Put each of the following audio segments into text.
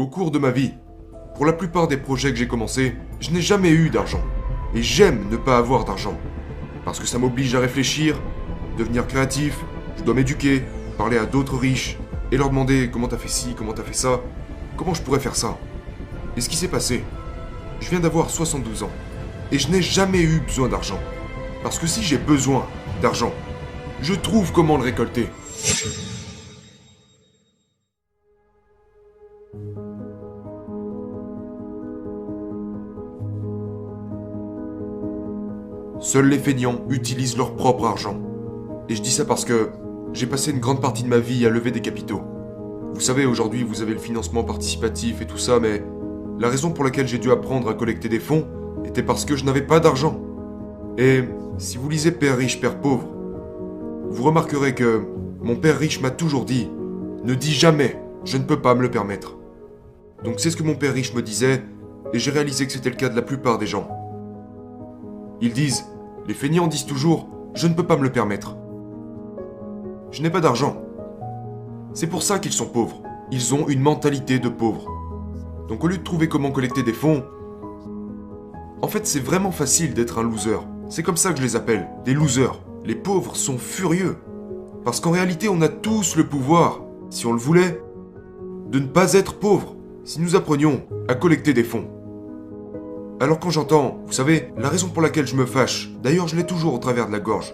Au cours de ma vie, pour la plupart des projets que j'ai commencés, je n'ai jamais eu d'argent. Et j'aime ne pas avoir d'argent. Parce que ça m'oblige à réfléchir, devenir créatif, je dois m'éduquer, parler à d'autres riches, et leur demander comment t'as fait ci, comment t'as fait ça, comment je pourrais faire ça. Et ce qui s'est passé, je viens d'avoir 72 ans, et je n'ai jamais eu besoin d'argent. Parce que si j'ai besoin d'argent, je trouve comment le récolter. Seuls les feignants utilisent leur propre argent. Et je dis ça parce que j'ai passé une grande partie de ma vie à lever des capitaux. Vous savez, aujourd'hui, vous avez le financement participatif et tout ça, mais la raison pour laquelle j'ai dû apprendre à collecter des fonds était parce que je n'avais pas d'argent. Et si vous lisez Père riche, Père pauvre, vous remarquerez que mon père riche m'a toujours dit « Ne dis jamais, je ne peux pas me le permettre ». Donc c'est ce que mon père riche me disait, et j'ai réalisé que c'était le cas de la plupart des gens. Ils disent, les feignants disent toujours « Je ne peux pas me le permettre ». Je n'ai pas d'argent. C'est pour ça qu'ils sont pauvres. Ils ont une mentalité de pauvre. Donc au lieu de trouver comment collecter des fonds, en fait c'est vraiment facile d'être un loser. C'est comme ça que je les appelle, des losers. Les pauvres sont furieux. Parce qu'en réalité on a tous le pouvoir, si on le voulait, de ne pas être pauvres, si nous apprenions à collecter des fonds. Alors quand j'entends, vous savez, la raison pour laquelle je me fâche, d'ailleurs je l'ai toujours au travers de la gorge,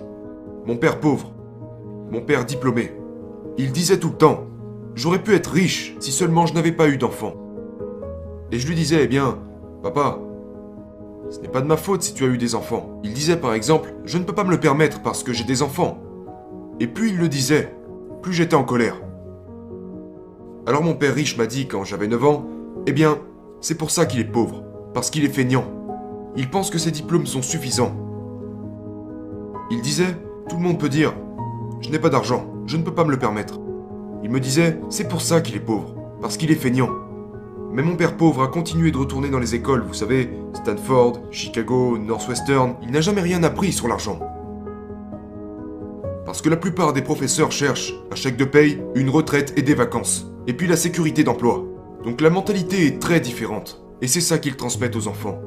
mon père pauvre, mon père diplômé, il disait tout le temps, j'aurais pu être riche si seulement je n'avais pas eu d'enfant. Et je lui disais, eh bien, papa, ce n'est pas de ma faute si tu as eu des enfants. Il disait par exemple, je ne peux pas me le permettre parce que j'ai des enfants. Et plus il le disait, plus j'étais en colère. Alors mon père riche m'a dit quand j'avais 9 ans, eh bien, c'est pour ça qu'il est pauvre. Parce qu'il est feignant. Il pense que ses diplômes sont suffisants. Il disait, tout le monde peut dire, je n'ai pas d'argent, je ne peux pas me le permettre. Il me disait, c'est pour ça qu'il est pauvre, parce qu'il est feignant. Mais mon père pauvre a continué de retourner dans les écoles, vous savez, Stanford, Chicago, Northwestern, il n'a jamais rien appris sur l'argent. Parce que la plupart des professeurs cherchent un chèque de paye, une retraite et des vacances. Et puis la sécurité d'emploi. Donc la mentalité est très différente. Et c'est ça qu'ils transmettent aux enfants.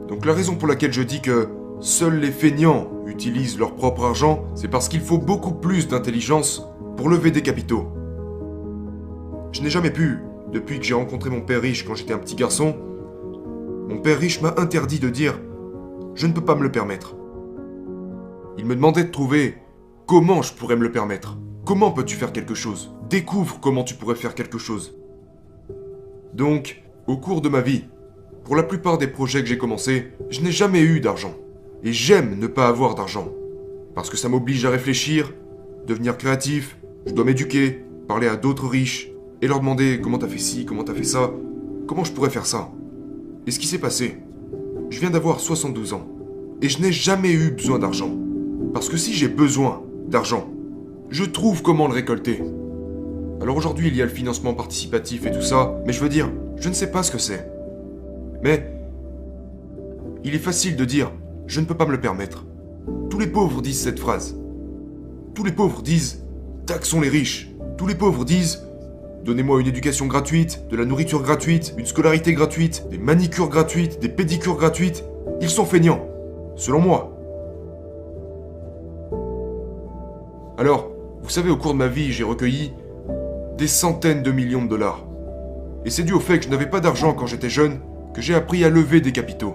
Donc la raison pour laquelle je dis que seuls les feignants utilisent leur propre argent, c'est parce qu'il faut beaucoup plus d'intelligence pour lever des capitaux. Je n'ai jamais pu, depuis que j'ai rencontré mon père riche quand j'étais un petit garçon, mon père riche m'a interdit de dire « Je ne peux pas me le permettre ». Il me demandait de trouver comment je pourrais me le permettre. Comment peux-tu faire quelque chose? Découvre comment tu pourrais faire quelque chose. Donc, au cours de ma vie, pour la plupart des projets que j'ai commencés, je n'ai jamais eu d'argent. Et j'aime ne pas avoir d'argent. Parce que ça m'oblige à réfléchir, devenir créatif, je dois m'éduquer, parler à d'autres riches, et leur demander comment t'as fait ci, comment t'as fait ça, comment je pourrais faire ça. Et ce qui s'est passé, je viens d'avoir 72 ans, et je n'ai jamais eu besoin d'argent. Parce que si j'ai besoin d'argent, je trouve comment le récolter. Alors aujourd'hui, il y a le financement participatif et tout ça, mais je veux dire, je ne sais pas ce que c'est. Mais il est facile de dire « je ne peux pas me le permettre ». Tous les pauvres disent cette phrase. Tous les pauvres disent « taxons les riches ». Tous les pauvres disent « donnez-moi une éducation gratuite, de la nourriture gratuite, une scolarité gratuite, des manicures gratuites, des pédicures gratuites ». Ils sont feignants, selon moi. Alors, vous savez, au cours de ma vie, j'ai recueilli des centaines de millions de dollars. Et c'est dû au fait que je n'avais pas d'argent quand j'étais jeune, que j'ai appris à lever des capitaux.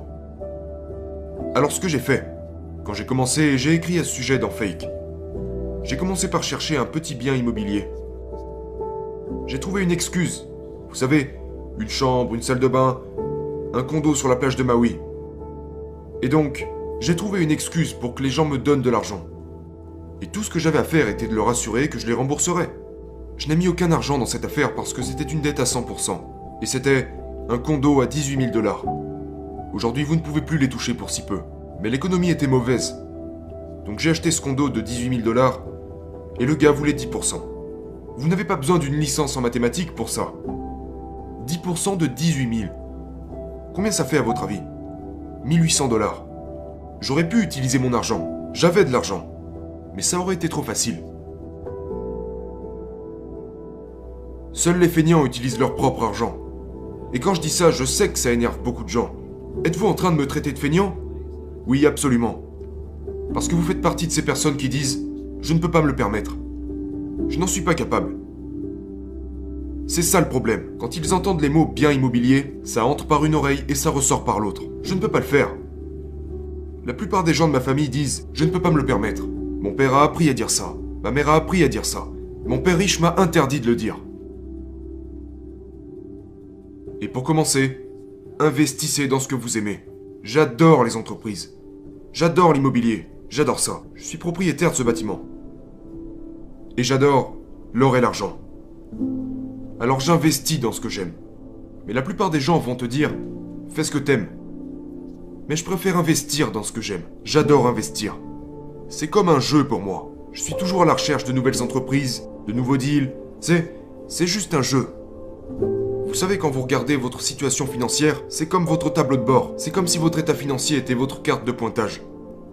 Alors ce que j'ai fait, quand j'ai commencé, j'ai écrit à ce sujet dans Fake. J'ai commencé par chercher un petit bien immobilier. J'ai trouvé une excuse. Vous savez, une chambre, une salle de bain, un condo sur la plage de Maui. Et donc, j'ai trouvé une excuse pour que les gens me donnent de l'argent. Et tout ce que j'avais à faire était de leur assurer que je les rembourserais. Je n'ai mis aucun argent dans cette affaire parce que c'était une dette à 100%. Et c'était un condo à 18 000 dollars. Aujourd'hui, vous ne pouvez plus les toucher pour si peu. Mais l'économie était mauvaise. Donc j'ai acheté ce condo de 18 000 dollars et le gars voulait 10%. Vous n'avez pas besoin d'une licence en mathématiques pour ça. 10% de 18 000. Combien ça fait à votre avis? 1800 dollars. J'aurais pu utiliser mon argent. J'avais de l'argent. Mais ça aurait été trop facile. Seuls les feignants utilisent leur propre argent. Et quand je dis ça, je sais que ça énerve beaucoup de gens. Êtes-vous en train de me traiter de feignant? Oui, absolument. Parce que vous faites partie de ces personnes qui disent « Je ne peux pas me le permettre. Je n'en suis pas capable. » C'est ça le problème. Quand ils entendent les mots « bien immobilier », ça entre par une oreille et ça ressort par l'autre. Je ne peux pas le faire. La plupart des gens de ma famille disent « Je ne peux pas me le permettre. Mon père a appris à dire ça. Ma mère a appris à dire ça. Mon père riche m'a interdit de le dire. » Et pour commencer, investissez dans ce que vous aimez. J'adore les entreprises. J'adore l'immobilier. J'adore ça. Je suis propriétaire de ce bâtiment. Et j'adore l'or et l'argent. Alors j'investis dans ce que j'aime. Mais la plupart des gens vont te dire « Fais ce que t'aimes. » Mais je préfère investir dans ce que j'aime. J'adore investir. C'est comme un jeu pour moi. Je suis toujours à la recherche de nouvelles entreprises, de nouveaux deals. C'est juste un jeu. Vous savez, quand vous regardez votre situation financière, c'est comme votre tableau de bord. C'est comme si votre état financier était votre carte de pointage.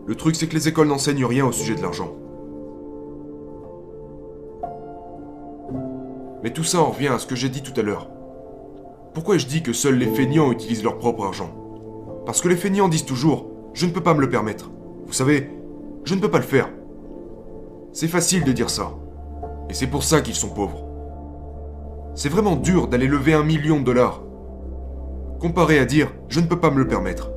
Le truc, c'est que les écoles n'enseignent rien au sujet de l'argent. Mais tout ça en revient à ce que j'ai dit tout à l'heure. Pourquoi je dis que seuls les feignants utilisent leur propre argent? Parce que les feignants disent toujours « Je ne peux pas me le permettre. Vous savez, je ne peux pas le faire. » C'est facile de dire ça. Et c'est pour ça qu'ils sont pauvres. C'est vraiment dur d'aller lever $1 million, comparé à dire « Je ne peux pas me le permettre ».